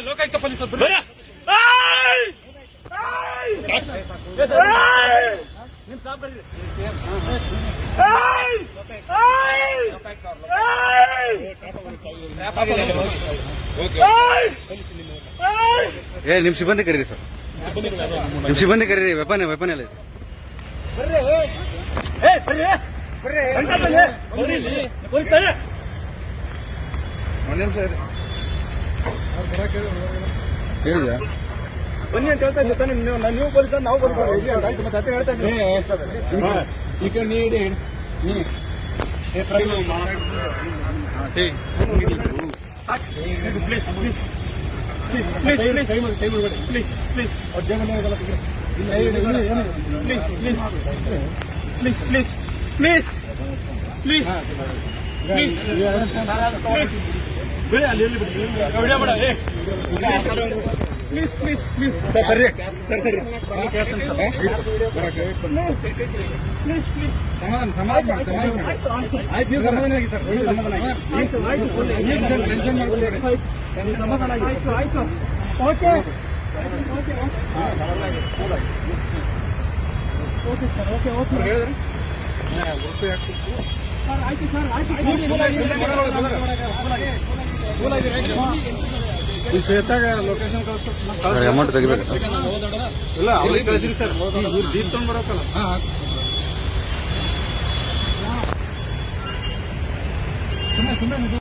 Lokayukta police ನಿಮ್ ಸಿಬ್ಬಂದಿ ಕರೀರಿ ಸರ್, ನಿಮ್ ಸಿಬ್ಬಂದಿ ಕರೀರಿ. ವೆಪನ್ ಎಲ್ಲ ಇದೆ. ಹೇಳಿದ್ಯಾ ಬನ್ನಿ ಅಂತ ಹೇಳ್ತಾ ಇದ್ದೀನಿ. ನೀವು ಪೊಲೀಸ್ ನಾವು ಬರ್ತಾರೆ ಮತ್ತೆ ಹೇಳ್ತಾ ಇದ್ದೀನಿ. ಈಗ ನೀಡಿ please please please please please please please please please please please please please please ಬೇಡ ಅಲ್ಲಿ ಬಿಡ ಬೇಡ ಪ್ಲೀಸ್ ಪ್ಲೀಸ್ ಪ್ಲೀಸ್ ಸರಿ ಸರಿ ಸರಿ ಪ್ಲೀಸ್ ಪ್ಲೀಸ್ ಸಮಾಧಾನ ಆಯ್ತು. ನೀವು ಸಮಾಧಾನ ಆಗಿ ಸರ್, ಸಮಾಧಾನ ಆಗಿ ಸಮಾಧಾನ ಆಗಿ ಆಯ್ತು. Okay okay sir, okay okay ಹೇಳಿದ್ರೆ ಸರ್ ಆಯ್ತು ಸರ್ ಆಯ್ತು. ಈ ಶ್ವೇತಾಗ ಲೊಕೇಶನ್ ಕಳಿಸ್ತಾರೆ, ಅಮೌಂಟ್ ತೆಗಿಬೇಕು ಇಲ್ಲ ಅವ್ರಿಗೆ ಕಳಿಸಿರಿ ಸರ್. ಇವ್ರು ಜೀಪ್ ತಗೊಂಡ್ ಬರೋಕಲ್ಲ. ಸುಮ್ಮನೆ